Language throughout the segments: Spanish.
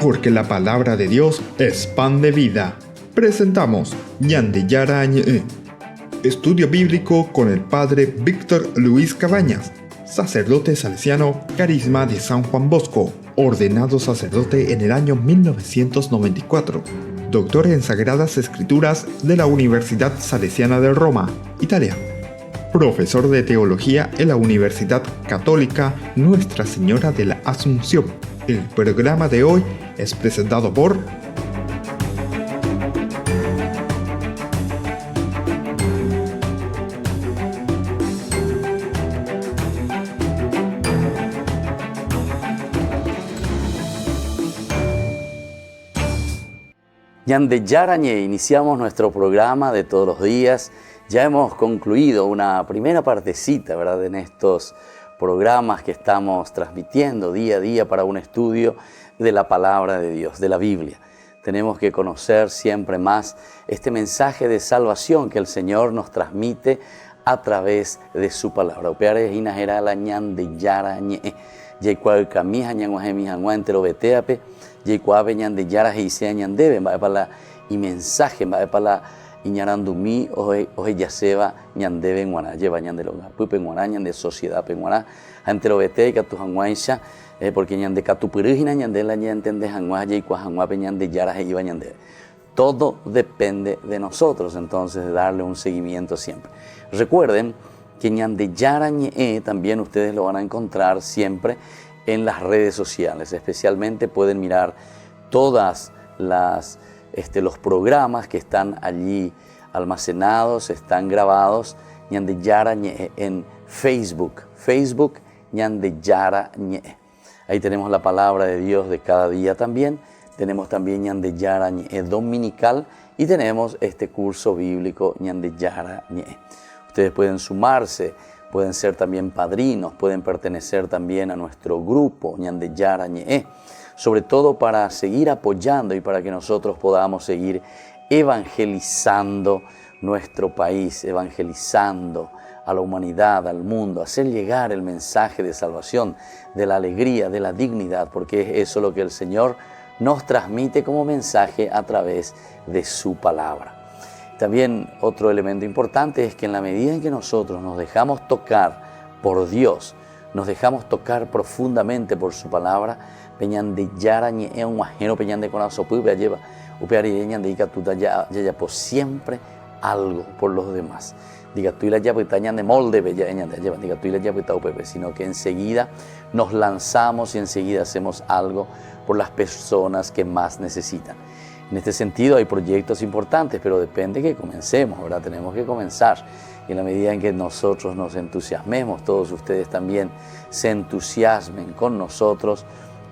porque la palabra de Dios es pan de vida. Presentamos Ñande Yara Ñe, estudio bíblico con el padre Víctor Luis Cabañas, sacerdote salesiano, Carisma de San Juan Bosco, ordenado sacerdote en el año 1994, doctor en Sagradas Escrituras de la Universidad Salesiana de Roma, Italia, profesor de teología en la Universidad Católica Nuestra Señora de la Asunción. El programa de hoy es presentado por Ñande Yarañe. Iniciamos nuestro programa de todos los días. Ya hemos concluido una primera partecita, ¿verdad?, en estos programas que estamos transmitiendo día a día para un estudio de la palabra de Dios, de la Biblia. Tenemos que conocer siempre más este mensaje de salvación que el Señor nos transmite a través de su palabra. Upeare hinajera la Ñande Yarañe. Yekual camija ñanguajemi janguantero beteape. Yekuabe Ñande Yara heisea ñandebe. Va para y mensaje, va para Iñarandumí oje yaseba ñandebe en guaná, lleva ñandeloga, pupe en guaná, ñande sociedad en guaná, antero bete que tu janguaisha, porque ñande catupirujina ñandela ñantende janguaya y cua janguape ñande yara iba ñandebe. Todo depende de nosotros, entonces, de darle un seguimiento siempre. Recuerden que Ñande Yara Ñe también ustedes lo van a encontrar siempre en las redes sociales, especialmente pueden mirar todas los programas que están allí almacenados, están grabados, Ñande Yara Ñe, en Facebook Ñande Yara Ñe. Ahí tenemos la palabra de Dios de cada día también, tenemos también Ñande Yara Ñe dominical y tenemos este curso bíblico Ñande Yara Ñe. Ustedes pueden sumarse, pueden ser también padrinos, pueden pertenecer también a nuestro grupo Ñande Yara Ñe, sobre todo para seguir apoyando y para que nosotros podamos seguir evangelizando nuestro país, evangelizando a la humanidad, al mundo, hacer llegar el mensaje de salvación, de la alegría, de la dignidad, porque es eso lo que el Señor nos transmite como mensaje a través de su palabra. También otro elemento importante es que en la medida en que nosotros nos dejamos tocar por Dios, nos dejamos tocar profundamente por su palabra, Peñande Yara Ñe un guajero Peñande con la sopuya lleva upeariña de Icatuta ya por siempre algo por los demás. Diga tú y la llave de molde bella lleva, diga tú y la llave upepe, sino que enseguida nos lanzamos y enseguida hacemos algo por las personas que más necesitan. En este sentido hay proyectos importantes, pero depende que comencemos, ¿verdad? Tenemos que comenzar. Y en la medida en que nosotros nos entusiasmemos, todos ustedes también se entusiasmen con nosotros,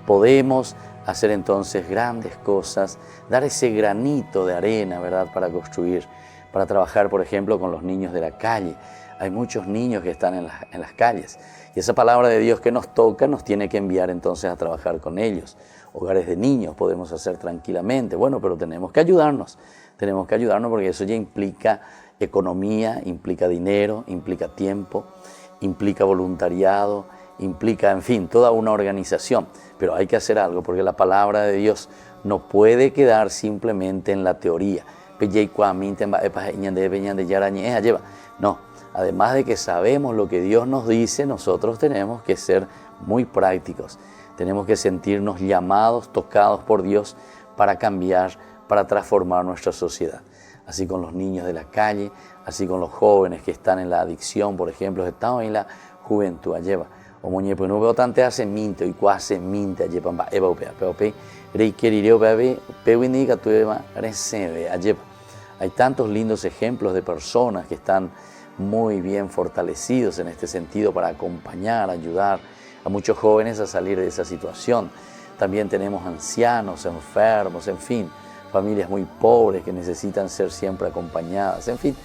podemos hacer entonces grandes cosas, dar ese granito de arena, ¿verdad?, para construir, para trabajar, por ejemplo, con los niños de la calle. Hay muchos niños que están en las calles y esa palabra de Dios que nos toca nos tiene que enviar entonces a trabajar con ellos. Hogares de niños podemos hacer tranquilamente, bueno, pero tenemos que ayudarnos porque eso ya implica economía, implica dinero, implica tiempo, implica voluntariado, implica, en fin, toda una organización, pero hay que hacer algo porque la palabra de Dios no puede quedar simplemente en la teoría. No, además de que sabemos lo que Dios nos dice, nosotros tenemos que ser muy prácticos. Tenemos que sentirnos llamados, tocados por Dios para cambiar, para transformar nuestra sociedad. Así con los niños de la calle, así con los jóvenes que están en la adicción, por ejemplo, están en la juventud. Lleva. O muñe, pues no veo tanto hace minto y cuase minta lleva eva upea, peope, requerireo bebé, pewiniga tueva, recebe, lleva. Hay tantos lindos ejemplos de personas que están muy bien fortalecidos en este sentido para acompañar, ayudar a muchos jóvenes a salir de esa situación. También tenemos ancianos, enfermos, en fin, familias muy pobres que necesitan ser siempre acompañadas. En fin,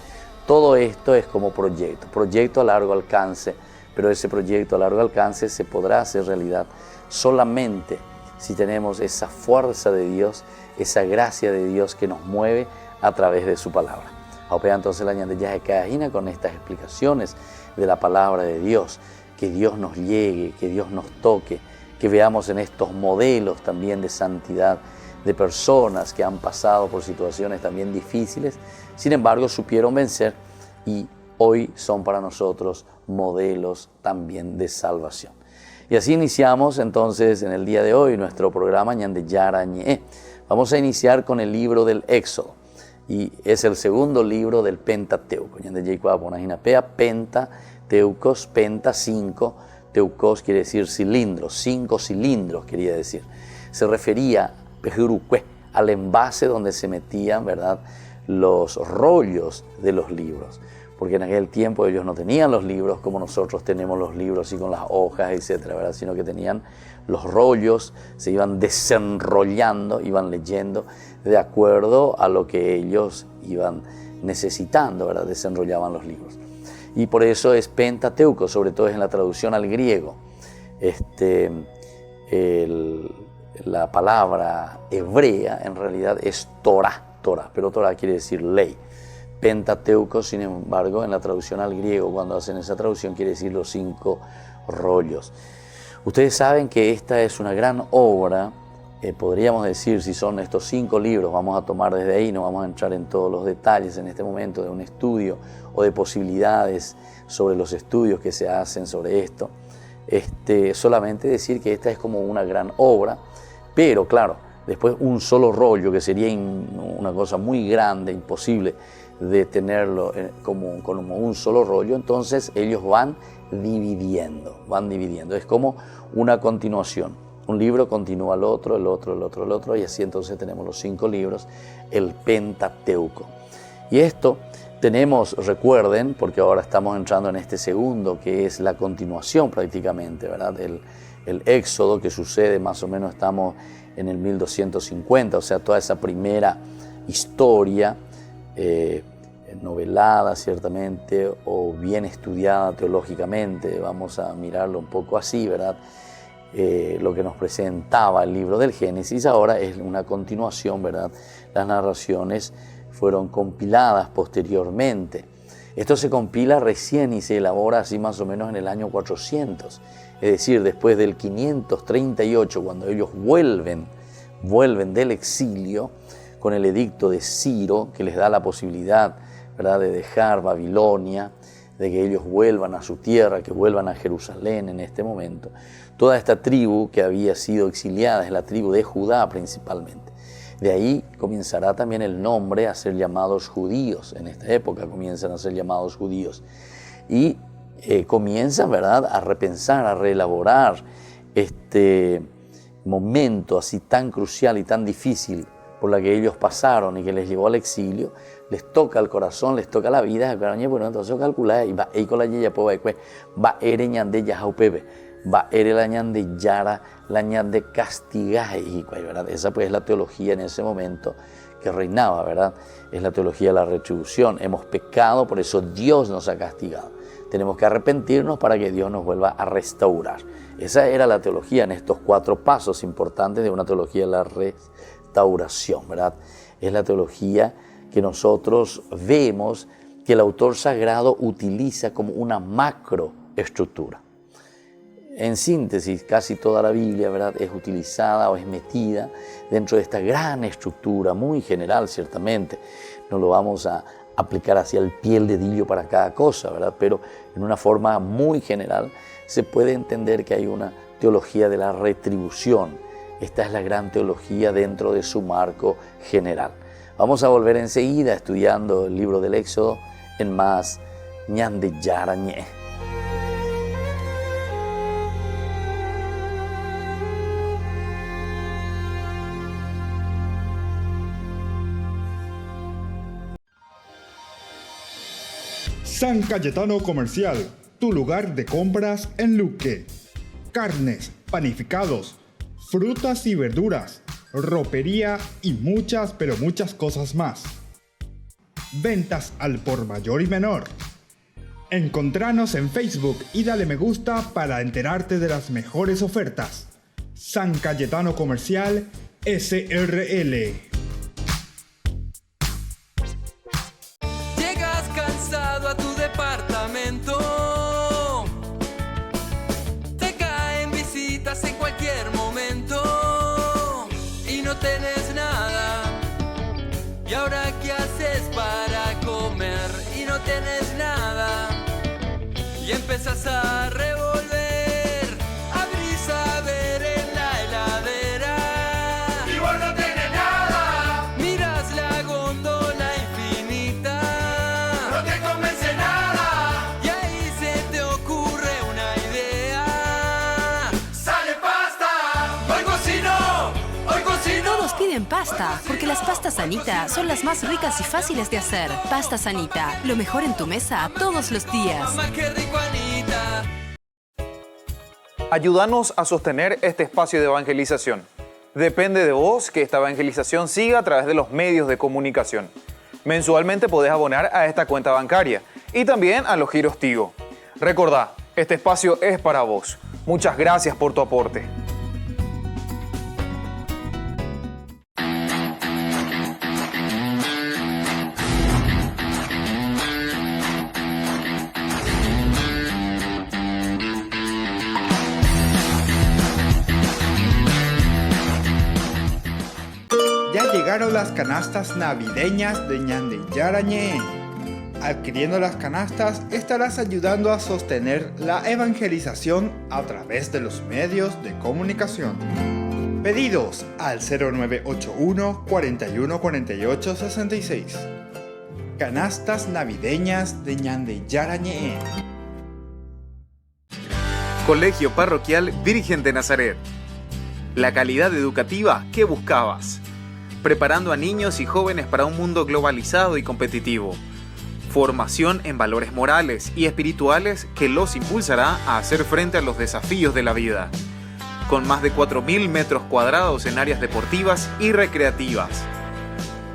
todo esto es como proyecto a largo alcance, pero ese proyecto a largo alcance se podrá hacer realidad solamente si tenemos esa fuerza de Dios, esa gracia de Dios que nos mueve a través de su palabra. Ahora entonces la Ñande ya se cajina con estas explicaciones de la palabra de Dios, que Dios nos llegue, que Dios nos toque, que veamos en estos modelos también de santidad de personas que han pasado por situaciones también difíciles, sin embargo supieron vencer y hoy son para nosotros modelos también de salvación. Y así iniciamos entonces en el día de hoy nuestro programa Ñande Yarañe. Vamos a iniciar con el libro del Éxodo y es el segundo libro del Pentateuco. Ñande Yikwa Ponajinapea, Pentateucos, Penta 5, Teucos quiere decir cilindros, 5 cilindros quería decir. Se refería al envase donde se metían, ¿verdad?, los rollos de los libros, porque en aquel tiempo ellos no tenían los libros como nosotros tenemos los libros, así con las hojas, etcétera, ¿verdad?, sino que tenían los rollos, se iban desenrollando, iban leyendo de acuerdo a lo que ellos iban necesitando, ¿verdad?, desenrollaban los libros. Y por eso es Pentateuco, sobre todo es en la traducción al griego. La palabra hebrea en realidad es Torah, pero Torah quiere decir ley. Pentateuco, sin embargo, en la traducción al griego, cuando hacen esa traducción, quiere decir los 5 rollos. Ustedes saben que esta es una gran obra, podríamos decir, si son estos 5 libros, vamos a tomar desde ahí, no vamos a entrar en todos los detalles en este momento de un estudio o de posibilidades sobre los estudios que se hacen sobre esto. Solamente decir que esta es como una gran obra, pero claro, después un solo rollo, que sería una cosa muy grande, imposible de tenerlo como un solo rollo, entonces ellos van dividiendo, es como una continuación. Un libro continúa al otro, el otro, y así entonces tenemos los 5 libros, el Pentateuco. Y esto tenemos, recuerden, porque ahora estamos entrando en este segundo, que es la continuación prácticamente, ¿verdad? El Éxodo, que sucede más o menos, estamos en el 1250, o sea, toda esa primera historia, novelada ciertamente, o bien estudiada teológicamente, vamos a mirarlo un poco así, ¿verdad? Lo que nos presentaba el libro del Génesis, ahora es una continuación, ¿verdad? Las narraciones fueron compiladas posteriormente. Esto se compila recién y se elabora así más o menos en el año 400, es decir, después del 538, cuando ellos vuelven del exilio con el edicto de Ciro, que les da la posibilidad, ¿verdad?, de dejar Babilonia, de que ellos vuelvan a su tierra, que vuelvan a Jerusalén en este momento. Toda esta tribu que había sido exiliada es la tribu de Judá principalmente. De ahí comenzará también el nombre a ser llamados judíos. En esta época comienzan a ser llamados judíos. Y comienzan, ¿verdad?, a repensar, a reelaborar este momento así tan crucial y tan difícil por la que ellos pasaron y que les llevó al exilio. Les toca el corazón, les toca la vida. Bueno, entonces calcula y va con la yeya va ereñan ya jaupebe. Va la ñande yara, la ñande castigaje, ¿verdad? Esa pues es la teología en ese momento que reinaba, ¿verdad? Es la teología de la retribución. Hemos pecado, por eso Dios nos ha castigado. Tenemos que arrepentirnos para que Dios nos vuelva a restaurar. Esa era la teología en estos 4 pasos importantes de una teología de la restauración, ¿verdad? Es la teología que nosotros vemos que el autor sagrado utiliza como una macroestructura. En síntesis, casi toda la Biblia, ¿verdad?, es utilizada o es metida dentro de esta gran estructura, muy general ciertamente. No lo vamos a aplicar hacia el pie del dedillo para cada cosa, ¿verdad?, pero en una forma muy general se puede entender que hay una teología de la retribución. Esta es la gran teología dentro de su marco general. Vamos a volver enseguida estudiando el libro del Éxodo en más Ñande Yarañe. San Cayetano Comercial, tu lugar de compras en Luque. Carnes, panificados, frutas y verduras, ropería y muchas, pero muchas cosas más. Ventas al por mayor y menor. Encontranos en Facebook y dale me gusta para enterarte de las mejores ofertas. San Cayetano Comercial, SRL. Llegas cansado a tu departamento, te caen visitas en cualquier no tenés nada. ¿Y ahora qué haces para comer? Y no tenés nada. Y empezás a revolver, abrís a ver en la heladera. Y vos no tenés nada. Miras la góndola infinita. No te convence nada. Y ahí se te ocurre una idea. ¡Sale pasta! ¡Hoy cocino! ¡Hoy cocino! Todos piden pasta, porque las pastas Anita son las más ricas y fáciles de hacer. Pastas Anita, lo mejor en tu mesa todos los días. Mamá, qué rico, Anita. Ayúdanos a sostener este espacio de evangelización. Depende de vos que esta evangelización siga a través de los medios de comunicación. Mensualmente podés abonar a esta cuenta bancaria y también a los giros Tigo. Recordá, este espacio es para vos. Muchas gracias por tu aporte. Ya llegaron las canastas navideñas de Ñande Yarañé. Adquiriendo las canastas estarás ayudando a sostener la evangelización a través de los medios de comunicación. Pedidos al 0981 41 48 66. Canastas navideñas de Ñande Yarañé. Colegio Parroquial Virgen de Nazaret. La calidad educativa que buscabas. Preparando a niños y jóvenes para un mundo globalizado y competitivo. Formación en valores morales y espirituales que los impulsará a hacer frente a los desafíos de la vida. Con más de 4.000 metros cuadrados en áreas deportivas y recreativas.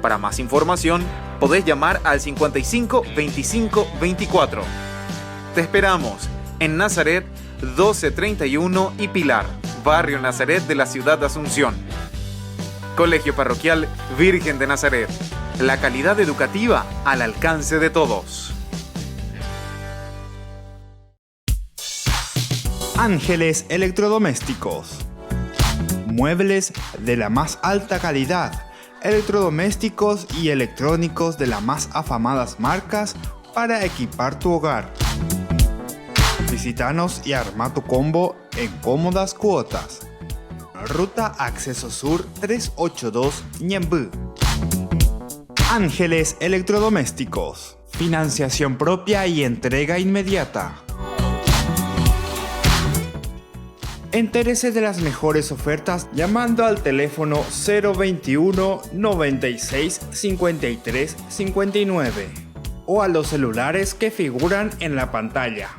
Para más información, podés llamar al 55 25 24. Te esperamos en Nazaret 1231 y Pilar, barrio Nazaret de la ciudad de Asunción. Colegio Parroquial Virgen de Nazaret. La calidad educativa al alcance de todos. Ángeles Electrodomésticos. Muebles de la más alta calidad, electrodomésticos y electrónicos de las más afamadas marcas para equipar tu hogar. Visítanos y arma tu combo en cómodas cuotas. Ruta Acceso Sur 382 Ñembú. Ángeles Electrodomésticos. Financiación propia y entrega inmediata. Entérese de las mejores ofertas llamando al teléfono 021 96 53 59 o a los celulares que figuran en la pantalla.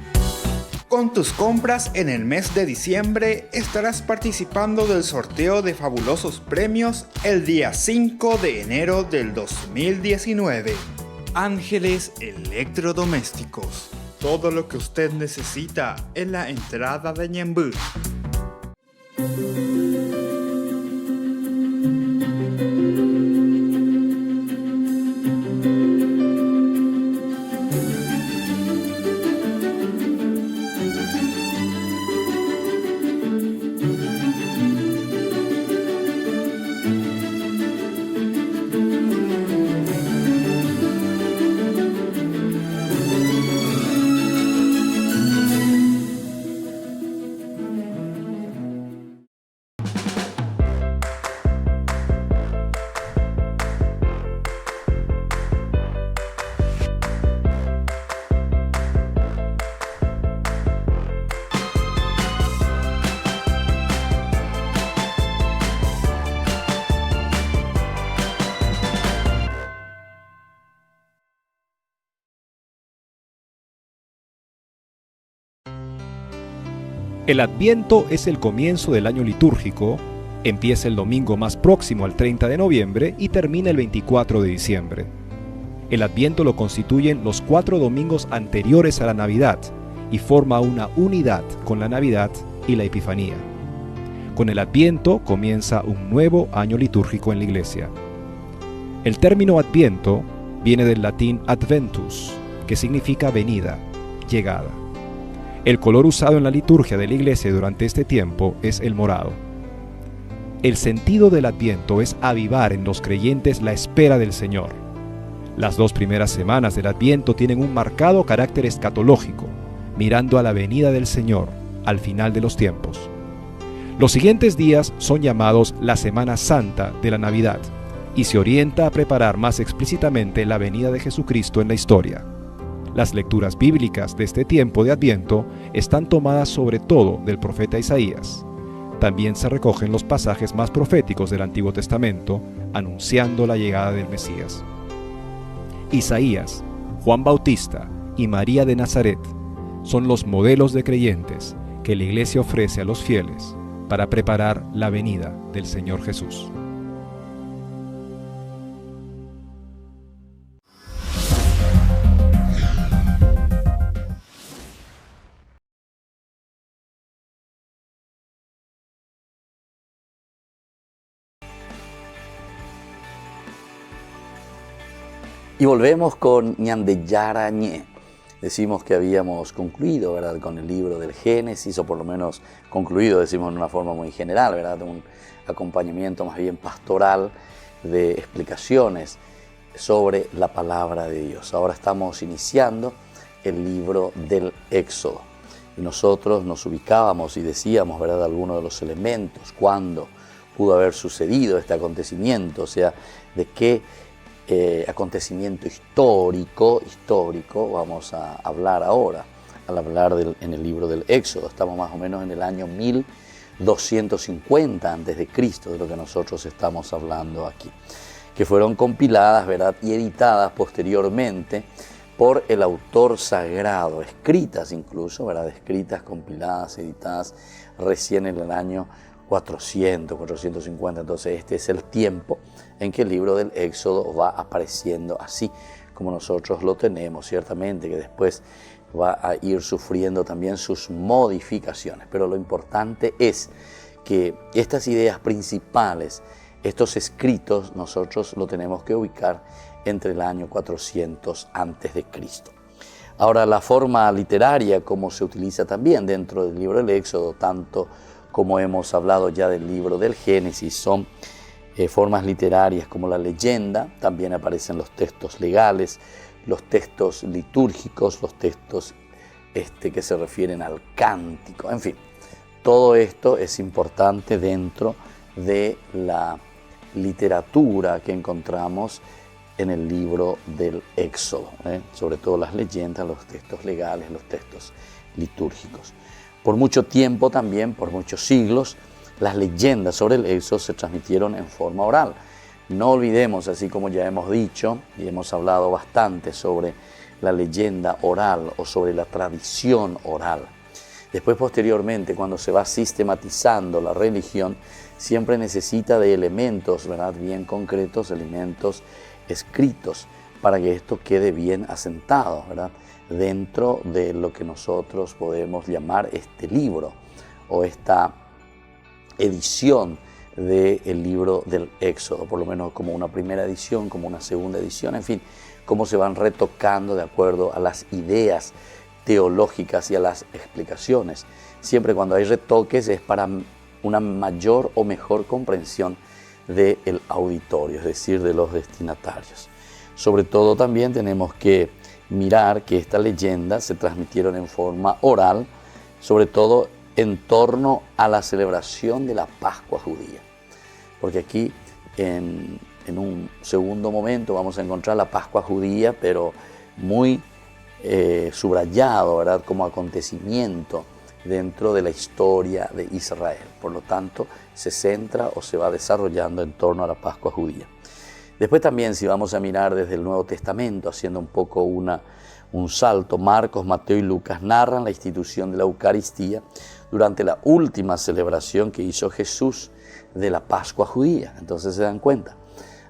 Con tus compras en el mes de diciembre estarás participando del sorteo de fabulosos premios el día 5 de enero del 2019. Ángeles Electrodomésticos. Todo lo que usted necesita en la entrada de Ñembú. El Adviento es el comienzo del año litúrgico, empieza el domingo más próximo al 30 de noviembre y termina el 24 de diciembre. El Adviento lo constituyen los 4 domingos anteriores a la Navidad y forma una unidad con la Navidad y la Epifanía. Con el Adviento comienza un nuevo año litúrgico en la Iglesia. El término Adviento viene del latín adventus, que significa venida, llegada. El color usado en la liturgia de la Iglesia durante este tiempo es el morado. El sentido del Adviento es avivar en los creyentes la espera del Señor. Las 2 primeras semanas del Adviento tienen un marcado carácter escatológico, mirando a la venida del Señor al final de los tiempos. Los siguientes días son llamados la Semana Santa de la Navidad y se orienta a preparar más explícitamente la venida de Jesucristo en la historia. Las lecturas bíblicas de este tiempo de Adviento están tomadas sobre todo del profeta Isaías. También se recogen los pasajes más proféticos del Antiguo Testamento, anunciando la llegada del Mesías. Isaías, Juan Bautista y María de Nazaret son los modelos de creyentes que la Iglesia ofrece a los fieles para preparar la venida del Señor Jesús. Y volvemos con Ñande Yarañé. Decimos que habíamos concluido, ¿verdad?, con el libro del Génesis, o por lo menos concluido, decimos en una forma muy general, ¿verdad?, un acompañamiento más bien pastoral de explicaciones sobre la palabra de Dios. Ahora estamos iniciando el libro del Éxodo. Y nosotros nos ubicábamos y decíamos, ¿verdad?, algunos de los elementos, cuándo pudo haber sucedido este acontecimiento, o sea, de qué acontecimiento histórico vamos a hablar ahora, al hablar en el libro del Éxodo. Estamos más o menos en el año 1250 a.C., de lo que nosotros estamos hablando aquí, que fueron compiladas, ¿verdad?, y editadas posteriormente por el autor sagrado, escritas incluso, ¿verdad?, escritas, compiladas, editadas recién en el año 450. Entonces este es el tiempo en que el libro del Éxodo va apareciendo así como nosotros lo tenemos, ciertamente que después va a ir sufriendo también sus modificaciones, pero lo importante es que estas ideas principales, estos escritos, nosotros lo tenemos que ubicar entre el año 400 a.C. Ahora, la forma literaria como se utiliza también dentro del libro del Éxodo, tanto como hemos hablado ya del libro del Génesis, son formas literarias como la leyenda, también aparecen los textos legales, los textos litúrgicos, los textos que se refieren al cántico, en fin, todo esto es importante dentro de la literatura que encontramos en el libro del Éxodo, sobre todo las leyendas, los textos legales, los textos litúrgicos. Por mucho tiempo también, por muchos siglos, las leyendas sobre el Éxodo se transmitieron en forma oral. No olvidemos, así como ya hemos dicho y hemos hablado bastante sobre la leyenda oral o sobre la tradición oral. Después, posteriormente, cuando se va sistematizando la religión, siempre necesita de elementos, ¿verdad?, bien concretos, elementos escritos, para que esto quede bien asentado, ¿verdad?, dentro de lo que nosotros podemos llamar este libro o esta edición del libro del Éxodo, por lo menos como una primera edición, como una segunda edición, en fin, cómo se van retocando de acuerdo a las ideas teológicas y a las explicaciones. Siempre cuando hay retoques es para una mayor o mejor comprensión del auditorio, es decir, de los destinatarios. Sobre todo también tenemos que mirar que estas leyendas se transmitieron en forma oral, sobre todo en torno a la celebración de la Pascua judía. Porque aquí en un segundo momento vamos a encontrar la Pascua judía, pero muy subrayado, ¿verdad?, como acontecimiento dentro de la historia de Israel. Por lo tanto, se centra o se va desarrollando en torno a la Pascua judía. Después también, si vamos a mirar desde el Nuevo Testamento, haciendo un poco un salto, Marcos, Mateo y Lucas narran la institución de la Eucaristía durante la última celebración que hizo Jesús de la Pascua judía. Entonces se dan cuenta,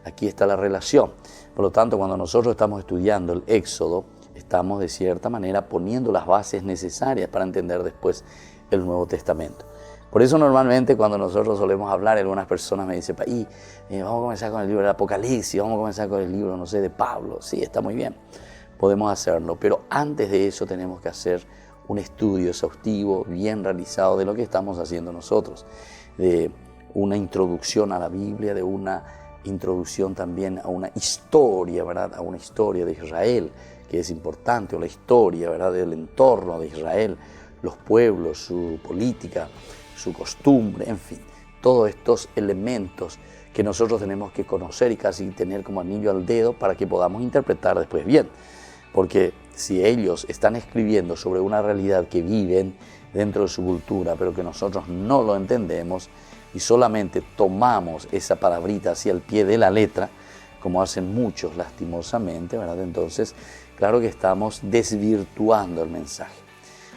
aquí está la relación. Por lo tanto, cuando nosotros estamos estudiando el Éxodo, estamos de cierta manera poniendo las bases necesarias para entender después el Nuevo Testamento. Por eso normalmente cuando nosotros solemos hablar, algunas personas me dicen, vamos a comenzar con el libro del Apocalipsis, vamos a comenzar con el libro, no sé, de Pablo. Sí, está muy bien, podemos hacerlo, pero antes de eso tenemos que hacer un estudio exhaustivo, bien realizado de lo que estamos haciendo nosotros, de una introducción a la Biblia, de una introducción también a una historia, ¿verdad? A una historia de Israel, que es importante, o la historia, ¿verdad?, del entorno de Israel, los pueblos, su política, su costumbre, en fin, todos estos elementos que nosotros tenemos que conocer y casi tener como anillo al dedo para que podamos interpretar después bien. Porque si ellos están escribiendo sobre una realidad que viven dentro de su cultura, pero que nosotros no lo entendemos y solamente tomamos esa palabrita hacia el pie de la letra, como hacen muchos lastimosamente, ¿verdad? Entonces, claro que estamos desvirtuando el mensaje.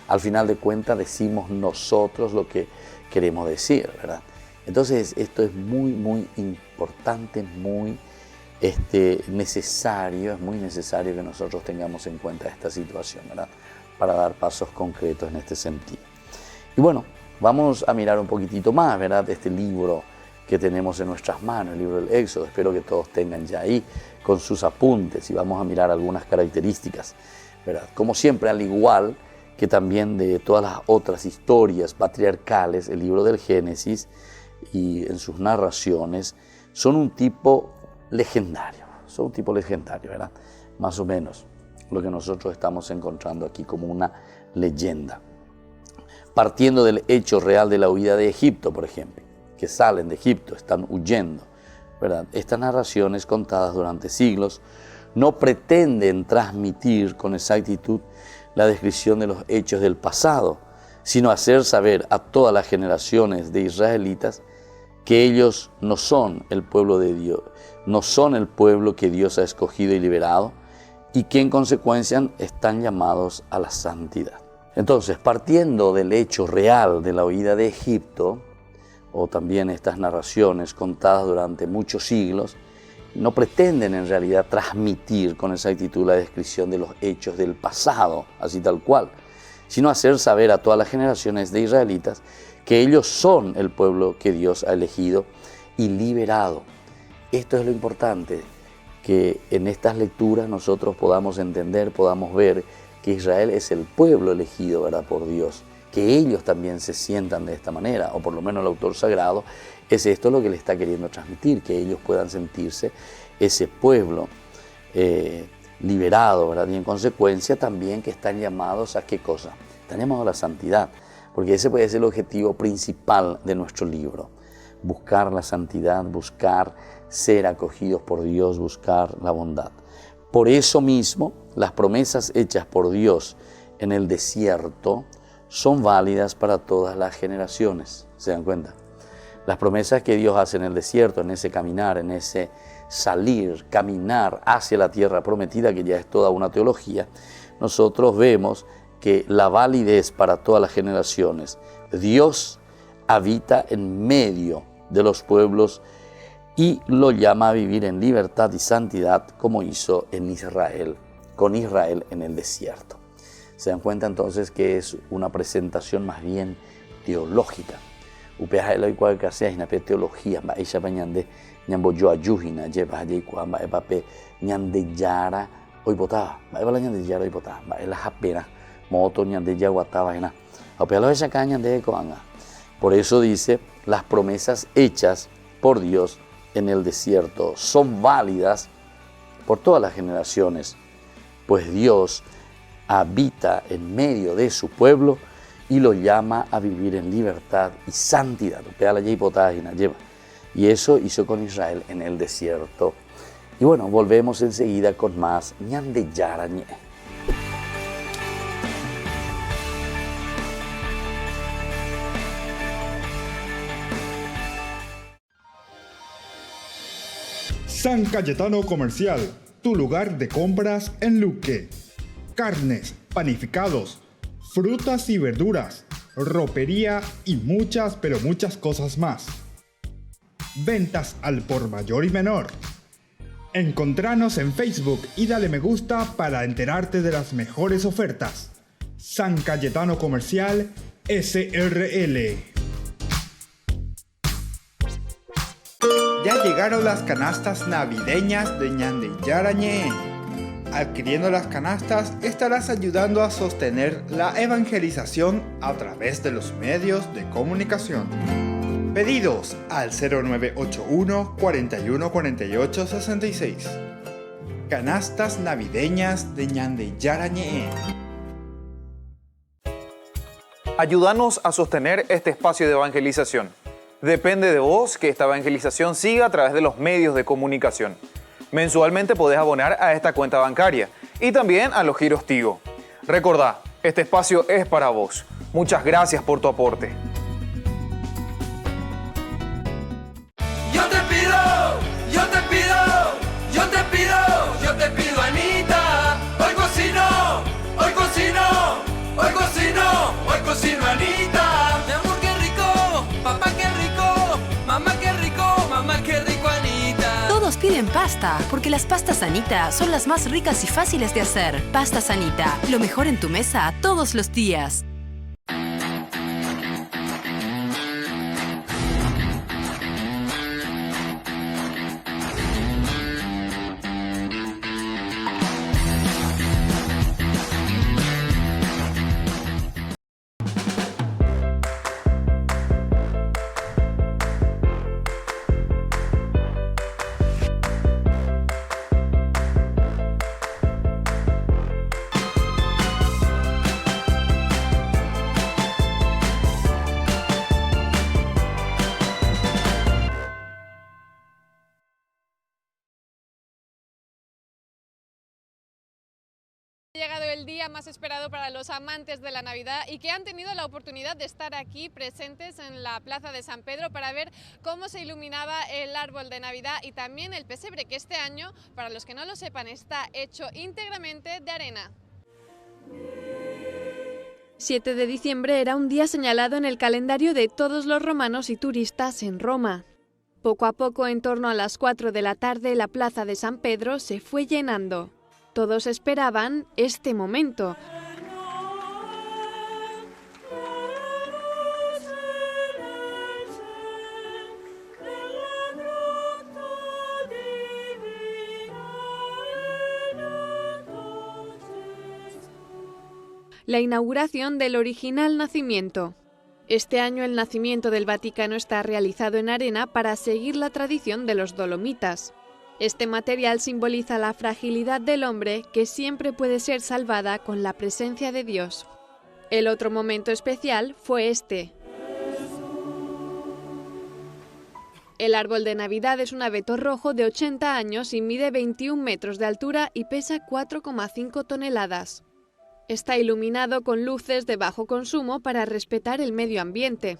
Al final de cuentas decimos nosotros lo que queremos decir, ¿verdad? Entonces esto es muy, muy importante, muy necesario, es muy necesario que nosotros tengamos en cuenta esta situación, ¿verdad?, para dar pasos concretos en este sentido. Y bueno, vamos a mirar un poquitito más, ¿verdad?, este libro que tenemos en nuestras manos, el libro del Éxodo. Espero que todos tengan ya ahí con sus apuntes y vamos a mirar algunas características, ¿verdad? Como siempre, al igual que también de todas las otras historias patriarcales, el libro del Génesis y en sus narraciones son un tipo legendario, ¿verdad? Más o menos lo que nosotros estamos encontrando aquí como una leyenda. Partiendo del hecho real de la huida de Egipto, por ejemplo, que salen de Egipto, están huyendo, ¿verdad? Estas narraciones contadas durante siglos no pretenden transmitir con exactitud la descripción de los hechos del pasado, sino hacer saber a todas las generaciones de israelitas que ellos no son el pueblo de Dios, no son el pueblo que Dios ha escogido y liberado, y que en consecuencia están llamados a la santidad. Entonces, partiendo del hecho real de la huida de Egipto, o también estas narraciones contadas durante muchos siglos, no pretenden en realidad transmitir con exactitud la descripción de los hechos del pasado, así tal cual, sino hacer saber a todas las generaciones de israelitas que ellos son el pueblo que Dios ha elegido y liberado. Esto es lo importante, que en estas lecturas nosotros podamos entender, podamos ver que Israel es el pueblo elegido, ¿verdad?, por Dios, que ellos también se sientan de esta manera, o por lo menos el autor sagrado es esto lo que le está queriendo transmitir, que ellos puedan sentirse ese pueblo liberado, ¿verdad? Y en consecuencia también que están llamados a ¿qué cosa? Están llamados a la santidad, porque ese puede ser el objetivo principal de nuestro libro, buscar la santidad, buscar ser acogidos por Dios, buscar la bondad. Por eso mismo, las promesas hechas por Dios en el desierto son válidas para todas las generaciones. ¿Se dan cuenta? Las promesas que Dios hace en el desierto, en ese caminar, en ese salir, caminar hacia la tierra prometida, que ya es toda una teología, nosotros vemos que la validez para todas las generaciones. Dios habita en medio de los pueblos y lo llama a vivir en libertad y santidad, como hizo en Israel, con Israel en el desierto. Se dan cuenta entonces que es una presentación más bien teológica. Upeja el cual que hace una teología, va ella bañande, ñambo yo ayujina, lleva allí cuamba epape ñande yara hoy botaba, va eva la ñande yara hoy botaba, va la japera moto ñande ya guataba ena, upeja lo esa caña de coanga. Por eso dice, las promesas hechas por Dios en el desierto son válidas por todas las generaciones, pues Dios habita en medio de su pueblo y lo llama a vivir en libertad y santidad. Y eso hizo con Israel en el desierto. Y bueno, volvemos enseguida con más ñande yarañe. San Cayetano Comercial, tu lugar de compras en Luque. Carnes, panificados, frutas y verduras, ropería y muchas, pero muchas cosas más. Ventas al por mayor y menor. Encontranos en Facebook y dale me gusta para enterarte de las mejores ofertas. San Cayetano Comercial SRL. Ya llegaron las canastas navideñas de ñande yarañe. Adquiriendo las canastas estarás ayudando a sostener la evangelización a través de los medios de comunicación. Pedidos al 0981 41 48 66. Canastas navideñas de Ñande Yarañe. Ayúdanos a sostener este espacio de evangelización. Depende de vos que esta evangelización siga a través de los medios de comunicación. Mensualmente podés abonar a esta cuenta bancaria y también a los giros Tigo. Recordá, este espacio es para vos. Muchas gracias por tu aporte. Yo te pido, Anita, hoy cocino, Anita. Mi amor, qué rico, papá, qué rico, mamá, qué rico, Anita. Todos piden pasta, porque las pastas Anita son las más ricas y fáciles de hacer. Pastas Anita, lo mejor en tu mesa todos los días. Ha llegado el día más esperado para los amantes de la Navidad y que han tenido la oportunidad de estar aquí presentes en la Plaza de San Pedro para ver cómo se iluminaba el árbol de Navidad y también el pesebre, que este año, para los que no lo sepan, está hecho íntegramente de arena. 7 de diciembre era un día señalado en el calendario de todos los romanos y turistas en Roma. Poco a poco, en torno a las 4 de la tarde, la Plaza de San Pedro se fue llenando. Todos esperaban este momento. La inauguración del original nacimiento. Este año el nacimiento del Vaticano está realizado en arena para seguir la tradición de los dolomitas. Este material simboliza la fragilidad del hombre que siempre puede ser salvada con la presencia de Dios. El otro momento especial fue este. El árbol de Navidad es un abeto rojo de 80 años y mide 21 metros de altura y pesa 4,5 toneladas. Está iluminado con luces de bajo consumo para respetar el medio ambiente.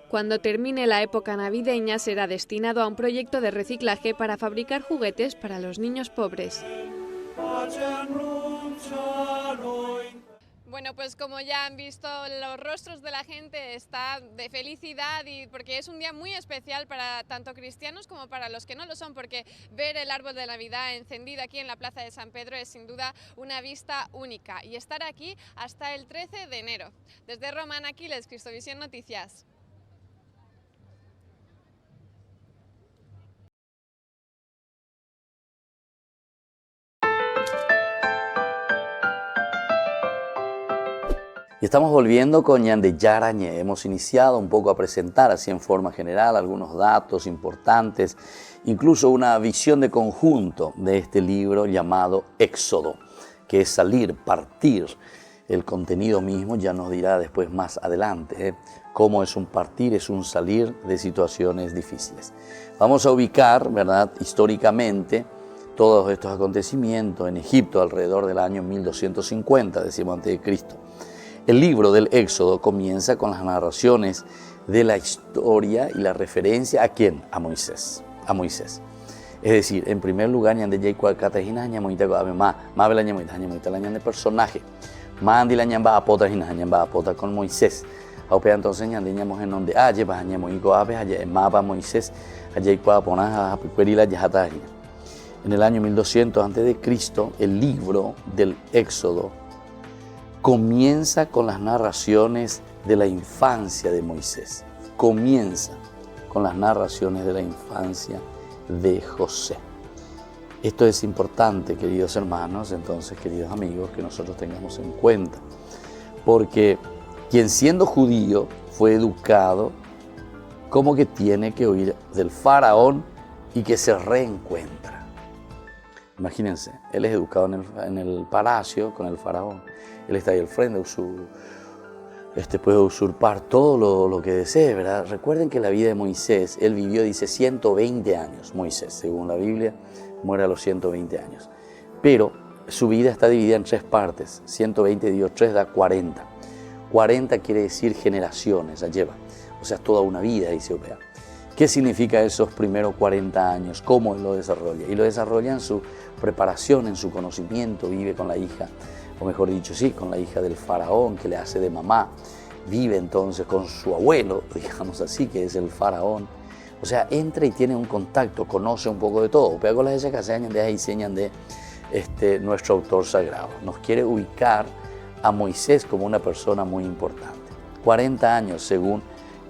Cuando termine la época navideña será destinado a un proyecto de reciclaje para fabricar juguetes para los niños pobres. Bueno, pues como ya han visto, los rostros de la gente están de felicidad y porque es un día muy especial para tanto cristianos como para los que no lo son, porque ver el árbol de Navidad encendido aquí en la Plaza de San Pedro es sin duda una vista única y estar aquí hasta el 13 de enero. Desde Roma, Ana Aquiles, Cristovisión Noticias. Y estamos volviendo con Ñande Yarañe. Hemos iniciado un poco a presentar así en forma general algunos datos importantes, incluso una visión de conjunto de este libro llamado Éxodo, que es salir, partir. El contenido mismo ya nos dirá después más adelante cómo es un partir, es un salir de situaciones difíciles. Vamos a ubicar, ¿verdad?, históricamente todos estos acontecimientos en Egipto alrededor del año 1250, decimos antes de Cristo. El libro del Éxodo comienza con las narraciones de la historia y la referencia ¿a quién? A Moisés. A Moisés. Es decir, en primer lugar, ñande yaikua katajina ñamoita mabela ñamoita la ñande personaje. Mandi la ñamba apota jina ñamba apota con Moisés. Aupea entonces ñande ñamos en donde lleva ñamoico abe allá mapa Moisés yaikua pona perila yahatajina. En el año 1200 a.C., el libro del Éxodo comienza con las narraciones de la infancia de Moisés. Comienza con las narraciones de la infancia de José. Esto es importante, queridos hermanos, entonces, queridos amigos, que nosotros tengamos en cuenta. Porque quien siendo judío fue educado como que tiene que huir del faraón y que se reencuentra. Imagínense, él es educado en el palacio con el faraón. Él está ahí al frente, puede usurpar todo lo que desee, ¿verdad? Recuerden que la vida de Moisés, él vivió, dice, 120 años. Moisés, según la Biblia, muere a los 120 años. Pero su vida está dividida en 3 partes. 120 dividido 3 da 40. 40 quiere decir generaciones, la lleva. O sea, toda una vida, dice Opea. ¿Qué significa esos primeros 40 años? ¿Cómo él lo desarrolla? Y lo desarrolla en su preparación, en su conocimiento. Vive con la hija, o mejor dicho, sí, con la hija del faraón, que le hace de mamá. Vive entonces con su abuelo, digamos así, que es el faraón. O sea, entra y tiene un contacto, conoce un poco de todo. Pero con las que se añaden de ahí, enseñan de nuestro autor sagrado. Nos quiere ubicar a Moisés como una persona muy importante. 40 años según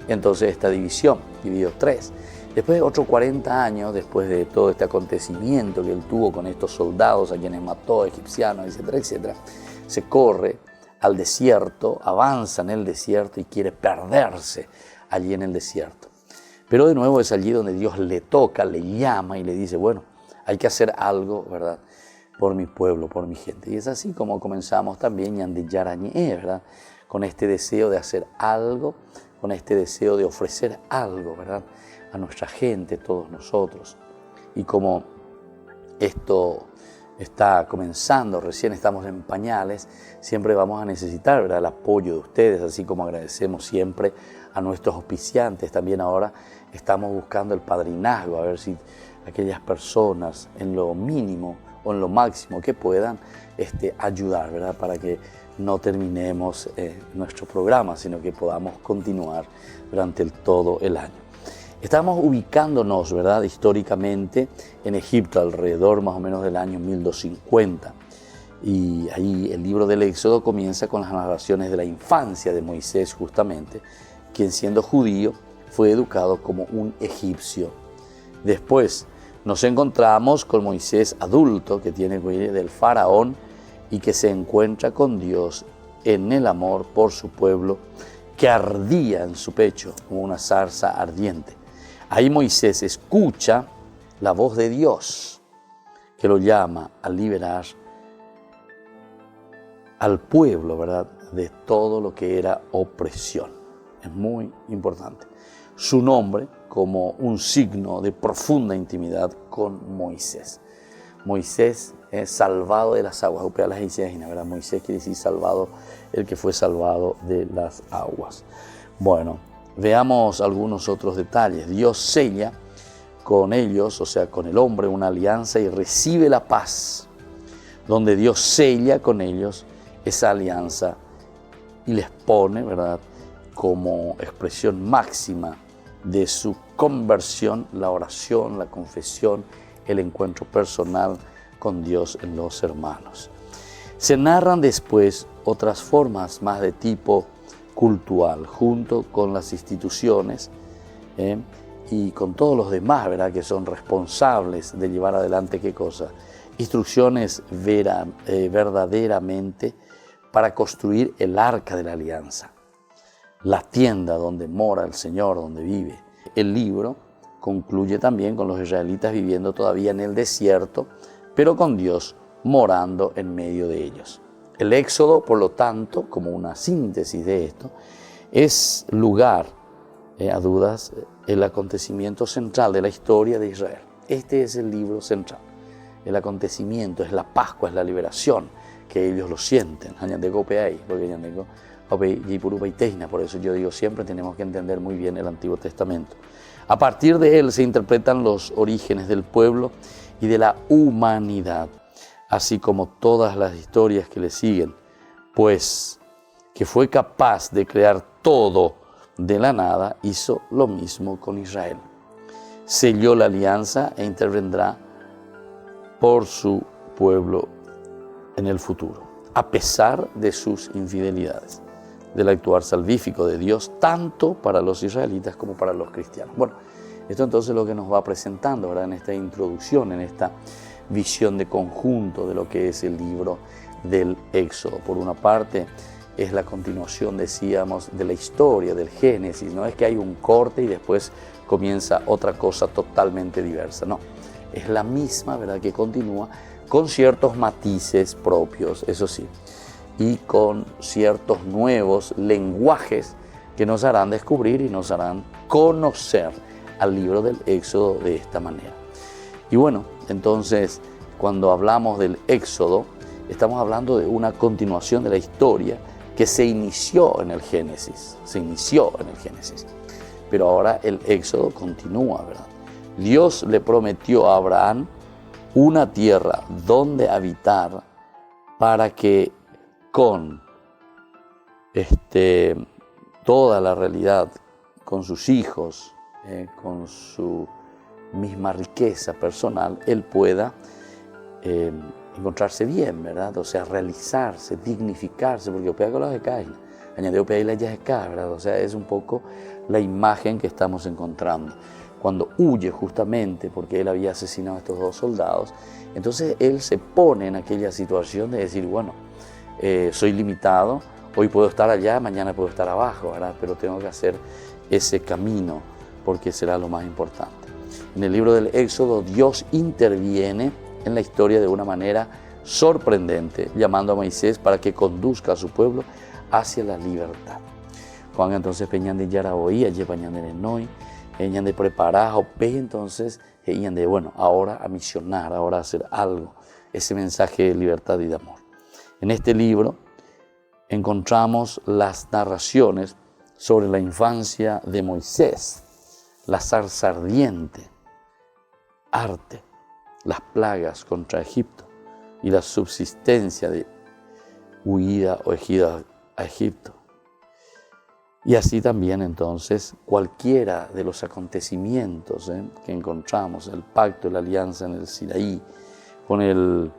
entonces esta división, dividido 3. Después otros 40 años, después de todo este acontecimiento que él tuvo con estos soldados a quienes mató, egipcianos, etcétera, etcétera, se corre al desierto, avanza en el desierto y quiere perderse allí en el desierto. Pero de nuevo es allí donde Dios le toca, le llama y le dice, bueno, hay que hacer algo, ¿verdad?, por mi pueblo, por mi gente. Y es así como comenzamos también Ñande Yarañé, ¿verdad?, con este deseo de hacer algo, con este deseo de ofrecer algo, ¿verdad?, a nuestra gente, todos nosotros. Y como esto está comenzando, recién estamos en pañales, siempre vamos a necesitar, ¿verdad?, el apoyo de ustedes, así como agradecemos siempre a nuestros auspiciantes. También ahora estamos buscando el padrinazgo, a ver si aquellas personas en lo mínimo o en lo máximo que puedan ayudar, ¿verdad?, para que no terminemos nuestro programa, sino que podamos continuar durante todo el año. Estamos ubicándonos, ¿verdad?, históricamente en Egipto, alrededor más o menos del año 1250. Y ahí el libro del Éxodo comienza con las narraciones de la infancia de Moisés, justamente, quien siendo judío fue educado como un egipcio. Después nos encontramos con Moisés adulto, que tiene que huir del faraón y que se encuentra con Dios en el amor por su pueblo, que ardía en su pecho como una zarza ardiente. Ahí Moisés escucha la voz de Dios, que lo llama a liberar al pueblo, ¿verdad?, de todo lo que era opresión. Es muy importante. Su nombre como un signo de profunda intimidad con Moisés. Moisés es salvado de las aguas. ¿Verdad? Moisés quiere decir salvado, el que fue salvado de las aguas. Bueno, veamos algunos otros detalles. Dios sella con ellos, o sea, con el hombre, una alianza y recibe la paz, donde Dios sella con ellos esa alianza y les pone, ¿verdad?, como expresión máxima de su conversión, la oración, la confesión, el encuentro personal con Dios en los hermanos. Se narran después otras formas más de tipo cultural, junto con las instituciones y con todos los demás, ¿verdad?, que son responsables de llevar adelante, ¿qué cosa? Instrucciones verdaderamente para construir el arca de la alianza, la tienda donde mora el Señor, donde vive. El libro concluye también con los israelitas viviendo todavía en el desierto, pero con Dios morando en medio de ellos. El Éxodo, por lo tanto, como una síntesis de esto, es lugar, a dudas, el acontecimiento central de la historia de Israel. Este es el libro central. El acontecimiento es la Pascua, es la liberación, que ellos lo sienten. Por eso yo digo siempre, tenemos que entender muy bien el Antiguo Testamento. A partir de él se interpretan los orígenes del pueblo y de la humanidad, así como todas las historias que le siguen, pues que fue capaz de crear todo de la nada, hizo lo mismo con Israel. Selló la alianza e intervendrá por su pueblo en el futuro, a pesar de sus infidelidades, del actuar salvífico de Dios, tanto para los israelitas como para los cristianos. Bueno, esto entonces es lo que nos va presentando, ¿verdad?, en esta introducción, en esta visión de conjunto de lo que es el libro del Éxodo. Por una parte, es la continuación, decíamos, de la historia, del Génesis. No es que hay un corte y después comienza otra cosa totalmente diversa, no. Es la misma, ¿verdad?, que continúa con ciertos matices propios, eso sí, y con ciertos nuevos lenguajes que nos harán descubrir y nos harán conocer al libro del Éxodo de esta manera. Y bueno, entonces, cuando hablamos del Éxodo, estamos hablando de una continuación de la historia que se inició en el Génesis, pero ahora el Éxodo continúa, ¿verdad? Dios le prometió a Abraham una tierra donde habitar para que con toda la realidad, con sus hijos, con su misma riqueza personal, él pueda encontrarse bien, ¿verdad? O sea, realizarse, dignificarse, porque yo pego los de caen, añadió pedirle ya de acá, ¿verdad? O sea, es un poco la imagen que estamos encontrando. Cuando huye justamente porque él había asesinado a estos 2 soldados, entonces él se pone en aquella situación de decir, bueno, soy limitado, hoy puedo estar allá, mañana puedo estar abajo, ¿verdad? Pero tengo que hacer ese camino porque será lo más importante. En el libro del Éxodo, Dios interviene en la historia de una manera sorprendente, llamando a Moisés para que conduzca a su pueblo hacia la libertad. Juan entonces peñan de Yaraboí, allí peñan de Nenoi, peñan de preparar, entonces, peñan de, bueno, ahora a misionar, ahora a hacer algo, ese mensaje de libertad y de amor. En este libro encontramos las narraciones sobre la infancia de Moisés, la zarza ardiente, arte, las plagas contra Egipto y la subsistencia de huida o ejida a Egipto. Y así también entonces cualquiera de los acontecimientos que encontramos, el pacto y la alianza en el Sinaí, con el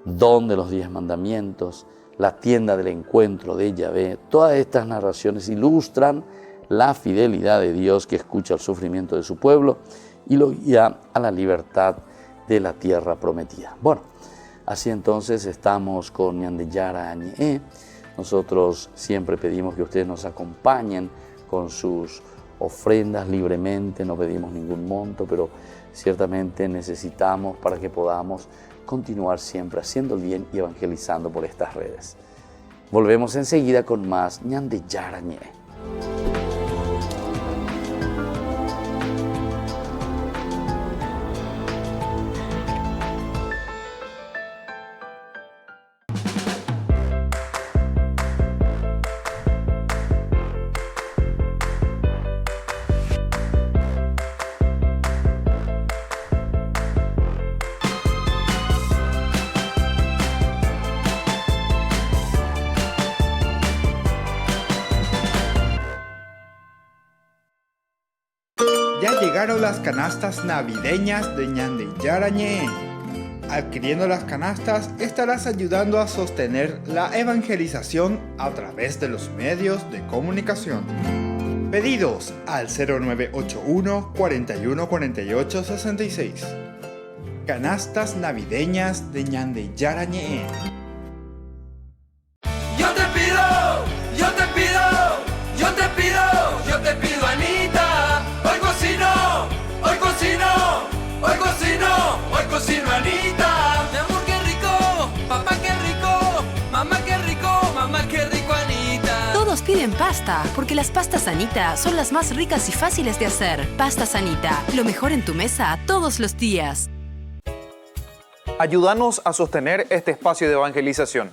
don de los 10 mandamientos, la tienda del encuentro de Yahvé, todas estas narraciones ilustran la fidelidad de Dios que escucha el sufrimiento de su pueblo y lo guía a la libertad de la tierra prometida. Bueno, así entonces estamos con Ñandeyara Añe. Nosotros siempre pedimos que ustedes nos acompañen con sus ofrendas libremente, no pedimos ningún monto, pero ciertamente necesitamos para que podamos continuar siempre haciendo el bien y evangelizando por estas redes. Volvemos enseguida con más Ñandeyara Añe. Ya llegaron las canastas navideñas de Ñandeyara Ñe. Adquiriendo las canastas estarás ayudando a sostener la evangelización a través de los medios de comunicación. Pedidos al 0981 41 48 66. Canastas navideñas de Ñandeyara Ñe. Yo te pido, yo te pido, yo te pido, yo te pido, Anita. Hoy cocino, hoy cocino, hoy cocino, hoy cocino, Anita. Mi amor, qué rico, papá, qué rico, mamá, qué rico, Anita. Todos piden pasta, porque las pastas Anita son las más ricas y fáciles de hacer. Pastas Anita, lo mejor en tu mesa todos los días. Ayúdanos a sostener este espacio de evangelización.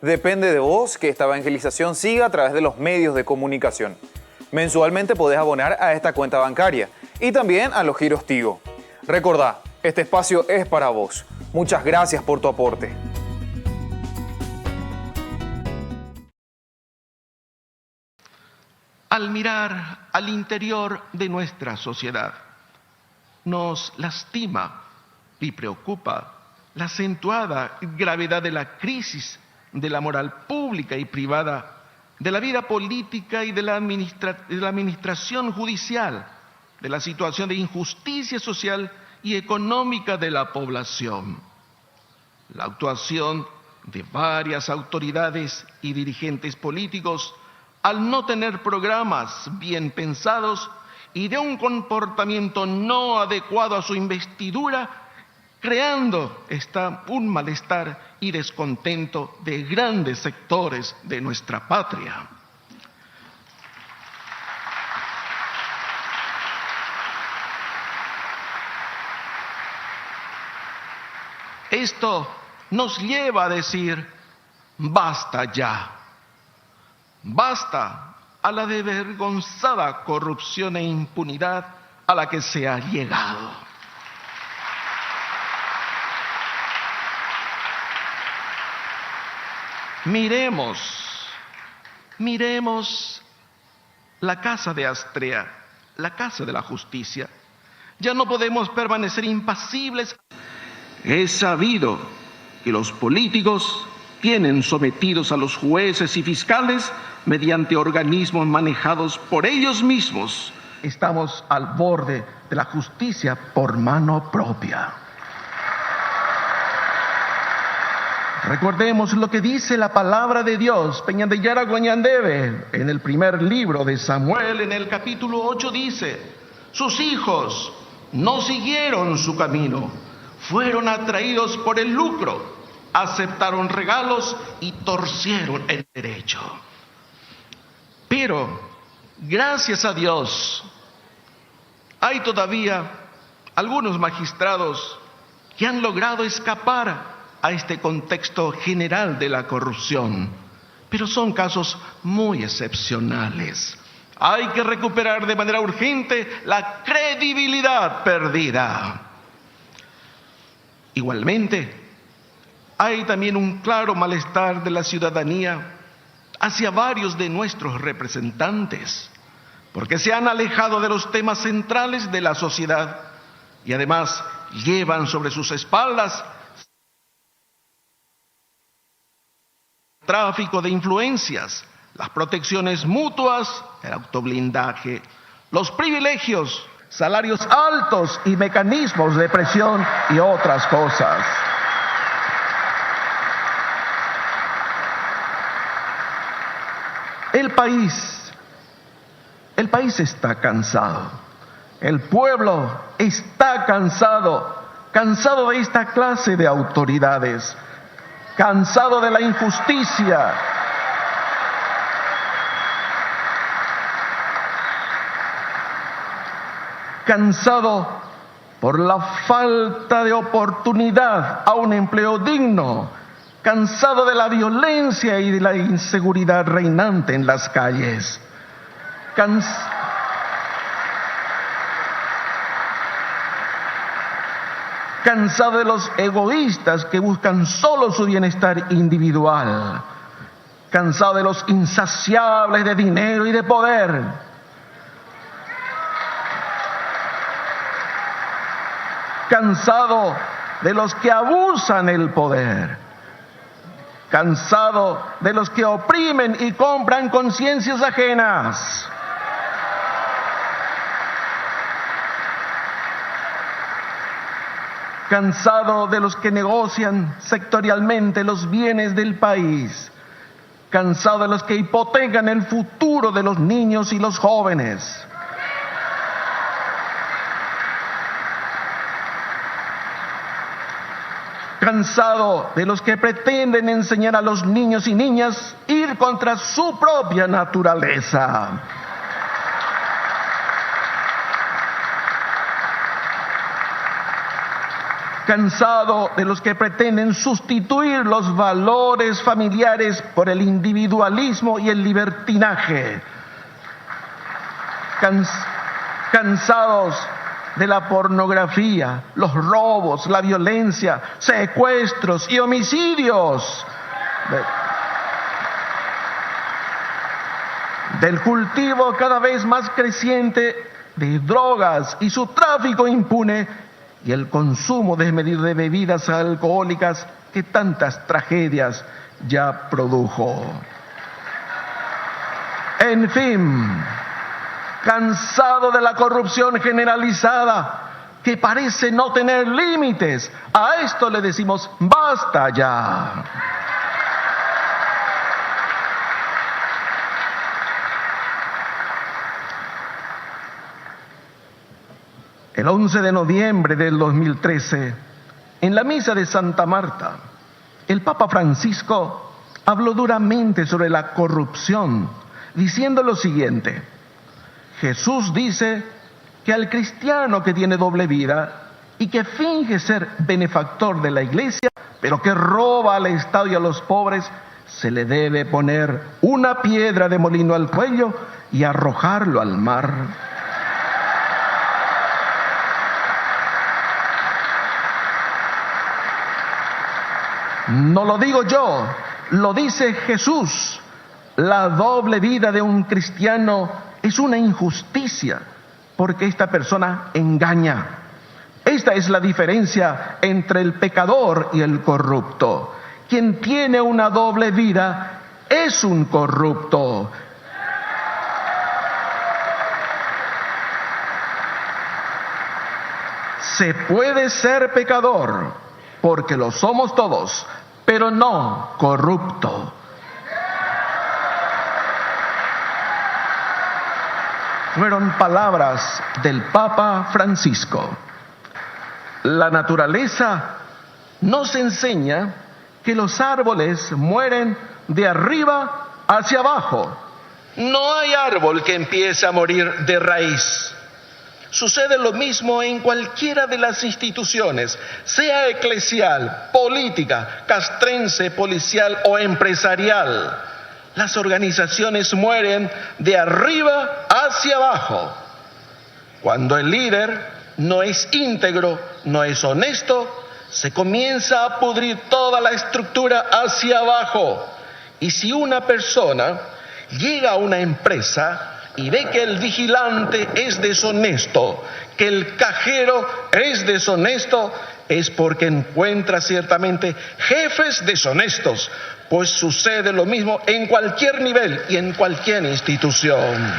Depende de vos que esta evangelización siga a través de los medios de comunicación. Mensualmente podés abonar a esta cuenta bancaria y también a los giros Tigo. Recordá, este espacio es para vos. Muchas gracias por tu aporte. Al mirar al interior de nuestra sociedad, nos lastima y preocupa la acentuada gravedad de la crisis de la moral pública y privada, de la vida política y de la administración judicial, de la situación de injusticia social y económica de la población. La actuación de varias autoridades y dirigentes políticos, al no tener programas bien pensados y de un comportamiento no adecuado a su investidura, creando un malestar y descontento de grandes sectores de nuestra patria. Esto nos lleva a decir, basta ya, basta a la desvergonzada corrupción e impunidad a la que se ha llegado. Miremos la casa de Astrea, la casa de la justicia. Ya no podemos permanecer impasibles. Es sabido que los políticos tienen sometidos a los jueces y fiscales mediante organismos manejados por ellos mismos. Estamos al borde de la justicia por mano propia. Recordemos lo que dice la palabra de Dios, Peñandeyara Guañandebe, en el primer libro de Samuel, en el capítulo 8 dice, sus hijos no siguieron su camino, fueron atraídos por el lucro, aceptaron regalos y torcieron el derecho. Pero, gracias a Dios, hay todavía algunos magistrados que han logrado escapar a este contexto general de la corrupción, pero son casos muy excepcionales. Hay que recuperar de manera urgente la credibilidad perdida. Igualmente, hay también un claro malestar de la ciudadanía hacia varios de nuestros representantes, porque se han alejado de los temas centrales de la sociedad y además llevan sobre sus espaldas tráfico de influencias, las protecciones mutuas, el autoblindaje, los privilegios, salarios altos y mecanismos de presión y otras cosas. El país está cansado. El pueblo está cansado de esta clase de autoridades, cansado de la injusticia, cansado por la falta de oportunidad a un empleo digno, cansado de la violencia y de la inseguridad reinante en las calles, cansado de los egoístas que buscan solo su bienestar individual, cansado de los insaciables de dinero y de poder, cansado de los que abusan el poder, cansado de los que oprimen y compran conciencias ajenas. Cansado de los que negocian sectorialmente los bienes del país, cansado de los que hipotecan el futuro de los niños y los jóvenes, cansado de los que pretenden enseñar a los niños y niñas a ir contra su propia naturaleza. Cansado de los que pretenden sustituir los valores familiares por el individualismo y el libertinaje. Cansados de la pornografía, los robos, la violencia, secuestros y homicidios. Del cultivo cada vez más creciente de drogas y su tráfico impune y el consumo desmedido de bebidas alcohólicas que tantas tragedias ya produjo. En fin, cansado de la corrupción generalizada que parece no tener límites, a esto le decimos basta ya. El 11 de noviembre del 2013, en la misa de Santa Marta, el Papa Francisco habló duramente sobre la corrupción, diciendo lo siguiente: Jesús dice que al cristiano que tiene doble vida y que finge ser benefactor de la iglesia, pero que roba al Estado y a los pobres, se le debe poner una piedra de molino al cuello y arrojarlo al mar. No lo digo yo, lo dice Jesús. La doble vida de un cristiano es una injusticia, porque esta persona engaña. Esta es la diferencia entre el pecador y el corrupto. Quien tiene una doble vida es un corrupto. Se puede ser pecador, porque lo somos todos, pero no corrupto. Fueron palabras del Papa Francisco. La naturaleza nos enseña que los árboles mueren de arriba hacia abajo. No hay árbol que empiece a morir de raíz. Sucede lo mismo en cualquiera de las instituciones, sea eclesial, política, castrense, policial o empresarial. Las organizaciones mueren de arriba hacia abajo. Cuando el líder no es íntegro, no es honesto, se comienza a pudrir toda la estructura hacia abajo. Y si una persona llega a una empresa y ve que el vigilante es deshonesto, que el cajero es deshonesto, es porque encuentra ciertamente jefes deshonestos, pues sucede lo mismo en cualquier nivel y en cualquier institución.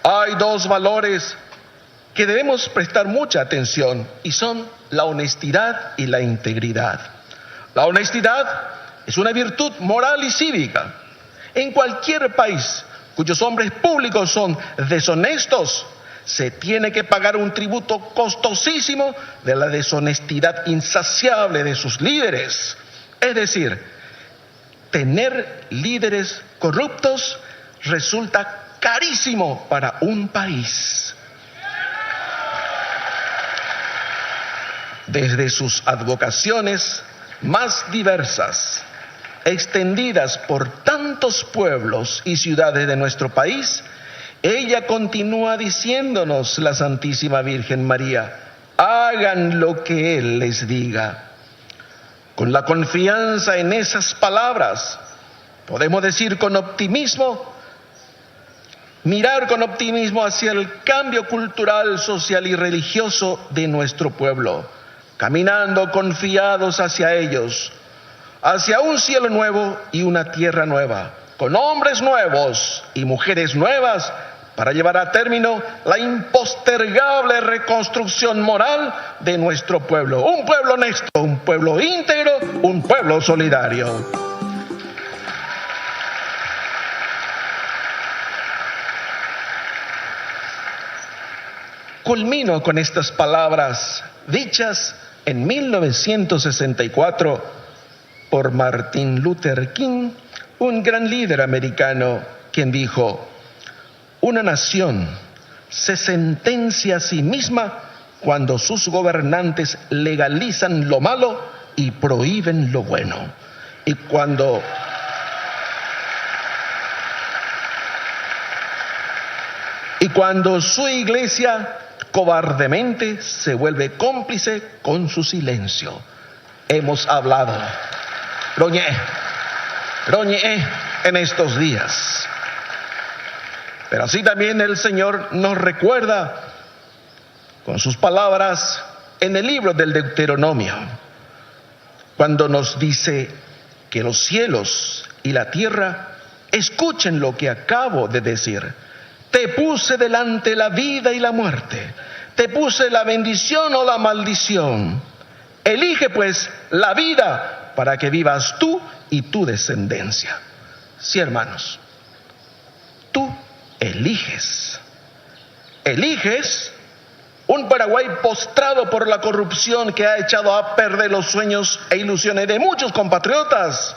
Hay dos valores que debemos prestar mucha atención y son la honestidad y la integridad. La honestidad es una virtud moral y cívica. En cualquier país cuyos hombres públicos son deshonestos, se tiene que pagar un tributo costosísimo de la deshonestidad insaciable de sus líderes. Es decir, tener líderes corruptos resulta carísimo para un país. Desde sus advocaciones más diversas, extendidas por tantos pueblos y ciudades de nuestro país, ella continúa diciéndonos, la Santísima Virgen María: hagan lo que Él les diga. Con la confianza en esas palabras, podemos decir con optimismo, mirar con optimismo hacia el cambio cultural, social y religioso de nuestro pueblo, caminando confiados hacia ellos, hacia un cielo nuevo y una tierra nueva, con hombres nuevos y mujeres nuevas, para llevar a término la impostergable reconstrucción moral de nuestro pueblo. Un pueblo honesto, un pueblo íntegro, un pueblo solidario. Culmino con estas palabras dichas en 1964 por Martin Luther King, un gran líder americano, quien dijo: una nación se sentencia a sí misma cuando sus gobernantes legalizan lo malo y prohíben lo bueno. Y cuando su iglesia cobardemente se vuelve cómplice con su silencio. Hemos hablado, roñé en estos días. Pero así también el Señor nos recuerda con sus palabras en el libro del Deuteronomio, cuando nos dice que los cielos y la tierra escuchen lo que acabo de decir. Te puse delante la vida y la muerte, te puse la bendición o la maldición. Elige pues la vida para que vivas tú y tu descendencia. Sí, hermanos, tú eliges Un Paraguay postrado por la corrupción que ha echado a perder los sueños e ilusiones de muchos compatriotas.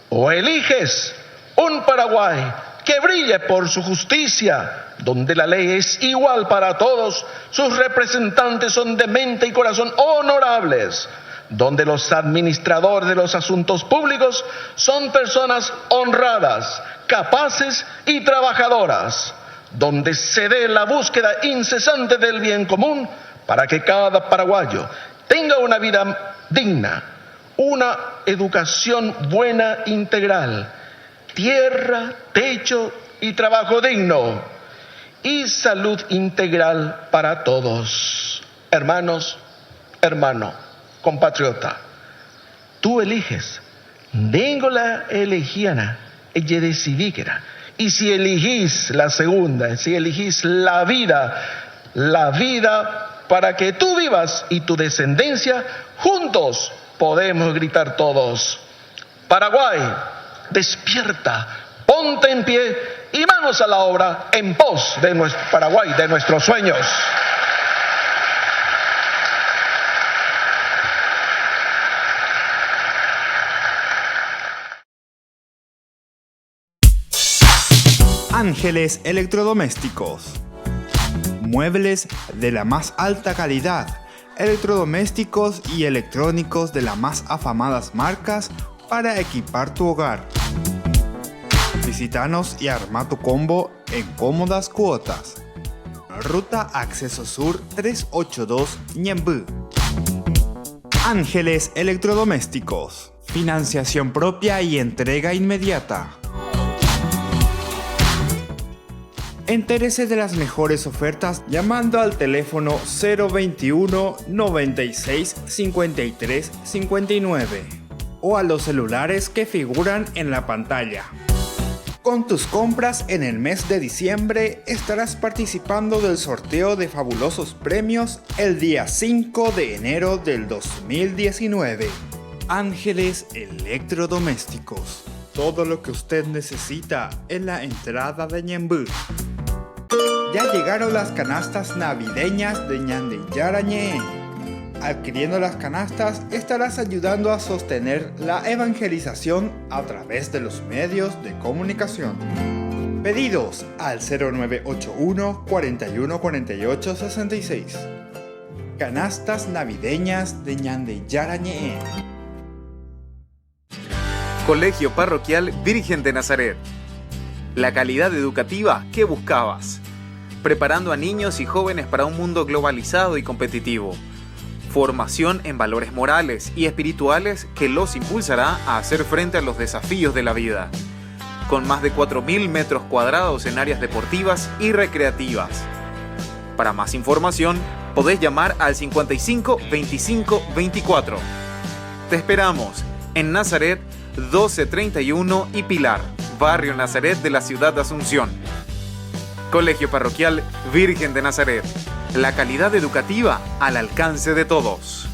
¿O eliges un Paraguay que brille por su justicia, donde la ley es igual para todos, sus representantes son de mente y corazón honorables, donde los administradores de los asuntos públicos son personas honradas, capaces y trabajadoras, donde se dé la búsqueda incesante del bien común para que cada paraguayo tenga una vida digna, una educación buena integral, tierra, techo y trabajo digno, y salud integral para todos. Hermanos, hermano, compatriota, tú eliges. Tengo la elegiana, ella decidí que era. Y si elegís la segunda, si elegís la vida para que tú vivas y tu descendencia, juntos podemos gritar todos: Paraguay, despierta, ponte en pie y manos a la obra en pos de nuestro Paraguay, de nuestros sueños. Ángeles Electrodomésticos. Muebles de la más alta calidad, electrodomésticos y electrónicos de las más afamadas marcas para equipar tu hogar. Visítanos y arma tu combo en cómodas cuotas. Ruta Acceso Sur 382 Ñemby. Ángeles Electrodomésticos. Financiación propia y entrega inmediata. Entérese de las mejores ofertas llamando al teléfono 021 96 53 59 o a los celulares que figuran en la pantalla. Con tus compras en el mes de diciembre estarás participando del sorteo de fabulosos premios el día 5 de enero del 2019. Ángeles Electrodomésticos. Todo lo que usted necesita en la entrada de Ñemby. Ya llegaron las canastas navideñas de Ñande Yarañé. Adquiriendo las canastas estarás ayudando a sostener la evangelización a través de los medios de comunicación. Pedidos al 0981 41 48 66. Canastas navideñas de Ñande Yarañé. Colegio Parroquial Virgen de Nazaret. La calidad educativa que buscabas. Preparando a niños y jóvenes para un mundo globalizado y competitivo. Formación en valores morales y espirituales que los impulsará a hacer frente a los desafíos de la vida. Con más de 4.000 metros cuadrados en áreas deportivas y recreativas. Para más información, podés llamar al 55 25 24. Te esperamos en Nazaret 1231 y Pilar, barrio Nazaret de la ciudad de Asunción. Colegio Parroquial Virgen de Nazaret. La calidad educativa al alcance de todos.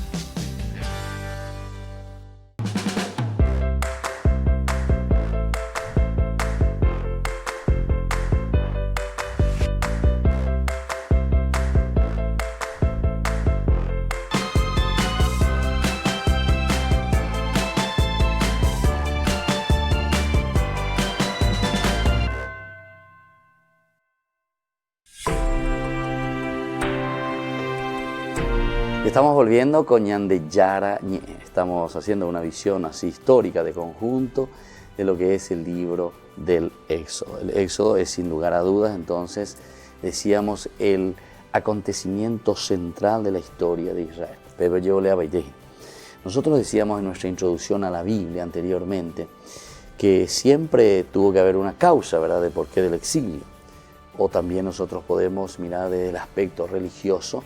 Estamos volviendo con Ñande Yarañé. Estamos haciendo una visión así histórica de conjunto de lo que es el libro del Éxodo. El Éxodo es sin lugar a dudas, entonces, decíamos, el acontecimiento central de la historia de Israel. Pero yo le abaité. Nosotros decíamos en nuestra introducción a la Biblia anteriormente que siempre tuvo que haber una causa, ¿verdad?, de por qué del exilio. O también nosotros podemos mirar desde el aspecto religioso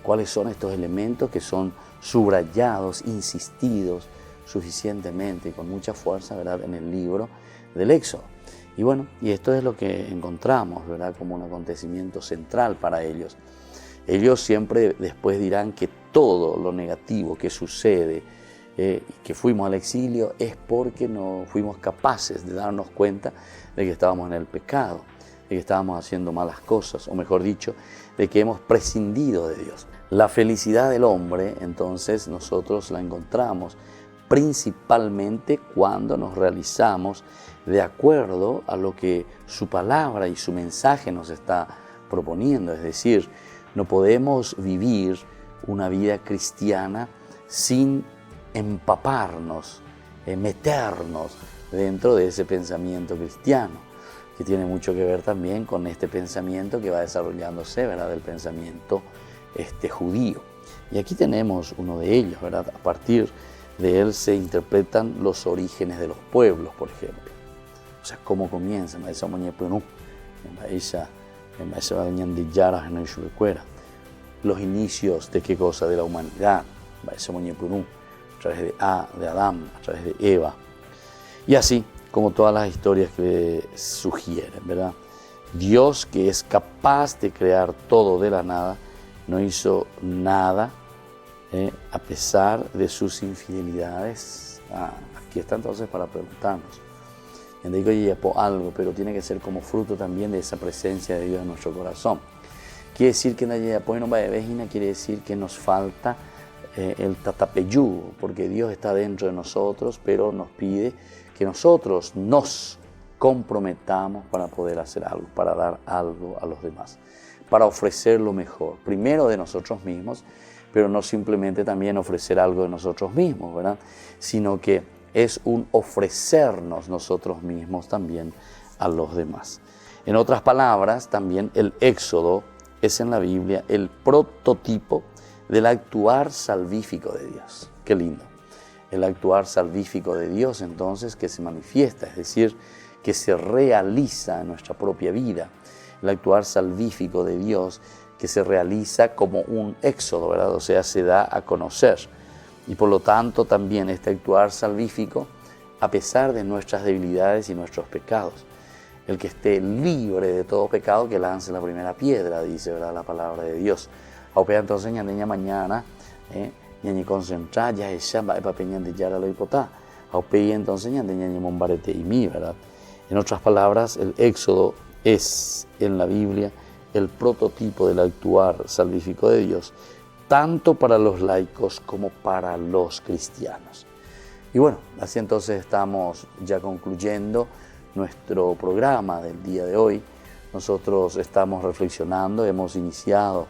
cuáles son estos elementos que son subrayados, insistidos suficientemente y con mucha fuerza, ¿verdad?, en el libro del Éxodo. Y bueno, y esto es lo que encontramos, ¿verdad?, como un acontecimiento central para ellos. Ellos siempre después dirán que todo lo negativo que sucede, que fuimos al exilio, es porque no fuimos capaces de darnos cuenta de que estábamos en el pecado. de que estábamos haciendo malas cosas, o mejor dicho, de que hemos prescindido de Dios. La felicidad del hombre, entonces, nosotros la encontramos principalmente cuando nos realizamos de acuerdo a lo que su palabra y su mensaje nos está proponiendo. Es decir, no podemos vivir una vida cristiana sin empaparnos, meternos dentro de ese pensamiento cristiano, que tiene mucho que ver también con este pensamiento que va desarrollándose, ¿verdad?, del pensamiento judío. Y aquí tenemos uno de ellos, ¿verdad? A partir de él se interpretan los orígenes de los pueblos, por ejemplo. O sea, cómo comienza, los inicios de qué cosa, de la humanidad, a través de Adán, a través de Eva, y así como todas las historias que sugieren, ¿verdad? Dios, que es capaz de crear todo de la nada, no hizo nada a pesar de sus infidelidades. Aquí está entonces para preguntarnos. Digo algo, pero tiene que ser como fruto también de esa presencia de Dios en nuestro corazón. Quiere decir que quiere decir que nos falta el tatapeyú, porque Dios está dentro de nosotros, pero nos pide que nosotros nos comprometamos para poder hacer algo, para dar algo a los demás, para ofrecer lo mejor, primero de nosotros mismos, pero no simplemente también ofrecer algo de nosotros mismos, ¿verdad?, sino que es un ofrecernos nosotros mismos también a los demás. En otras palabras, también el Éxodo es en la Biblia el prototipo del actuar salvífico de Dios. Qué lindo. El actuar salvífico de Dios, entonces, que se manifiesta, es decir, que se realiza en nuestra propia vida. El actuar salvífico de Dios que se realiza como un éxodo, ¿verdad? O sea, se da a conocer. Y por lo tanto también este actuar salvífico, a pesar de nuestras debilidades y nuestros pecados. El que esté libre de todo pecado, que lance la primera piedra, dice, ¿verdad?, la palabra de Dios. Aupea entonces ñandeña mañana, ñañi concentrar, ya ella va para peñan ya lo hipotá. Aupea entonces ñandeña mombarete y mí, ¿verdad? En otras palabras, el éxodo es en la Biblia el prototipo del actuar salvífico de Dios, tanto para los laicos como para los cristianos. Y bueno, así entonces estamos ya concluyendo nuestro programa del día de hoy. Nosotros estamos reflexionando, hemos iniciado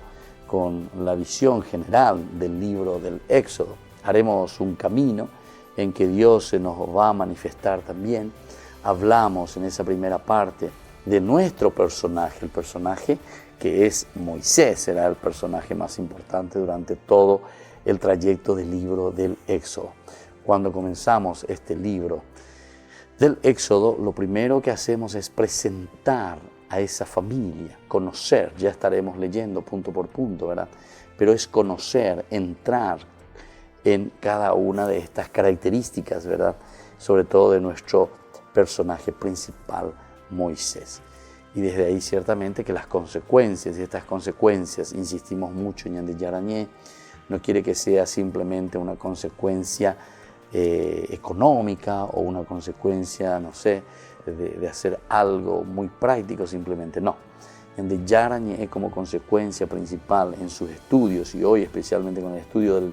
con la visión general del libro del Éxodo. Haremos un camino en que Dios se nos va a manifestar también. Hablamos en esa primera parte de nuestro personaje, el personaje que es Moisés, será el personaje más importante durante todo el trayecto del libro del Éxodo. Cuando comenzamos este libro del Éxodo, lo primero que hacemos es presentar a esa familia, conocer, ya estaremos leyendo punto por punto, ¿verdad? Pero es conocer, entrar en cada una de estas características, ¿verdad? Sobre todo de nuestro personaje principal, Moisés. Y desde ahí ciertamente que las consecuencias, y estas consecuencias, insistimos mucho en Ñande Yarañé, no quiere que sea simplemente una consecuencia económica o una consecuencia, no sé, de hacer algo muy práctico, simplemente no. Ñande Yarañé como consecuencia principal en sus estudios, y hoy especialmente con el estudio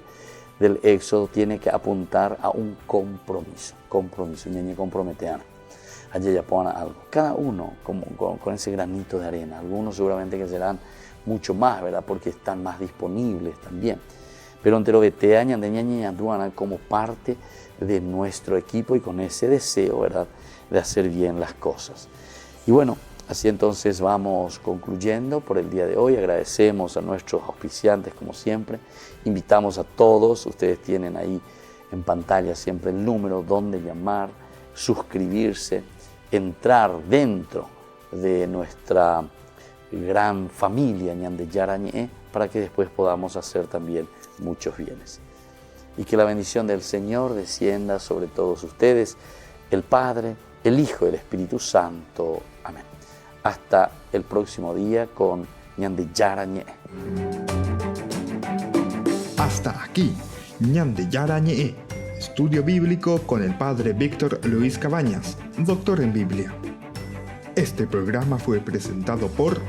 del Éxodo, tiene que apuntar a un compromiso, Ñañé comprometeana. Allí ya pongan algo, cada uno con ese granito de arena. Algunos seguramente que serán mucho más, ¿verdad?, porque están más disponibles también. Pero entero vetea ñandeña como parte de nuestro equipo y con ese deseo, ¿verdad?, de hacer bien las cosas. Y bueno, así entonces vamos concluyendo por el día de hoy. Agradecemos a nuestros auspiciantes como siempre. Invitamos a todos, ustedes tienen ahí en pantalla siempre el número donde llamar, suscribirse, entrar dentro de nuestra gran familia Ñande Yarañé para que después podamos hacer también muchos bienes. Y que la bendición del Señor descienda sobre todos ustedes, el Padre, el Hijo y el Espíritu Santo. Amén. Hasta el próximo día con Ñande Yarañé. Hasta aquí, Ñande Yarañé. Estudio bíblico con el Padre Víctor Luis Cabañas, doctor en Biblia. Este programa fue presentado por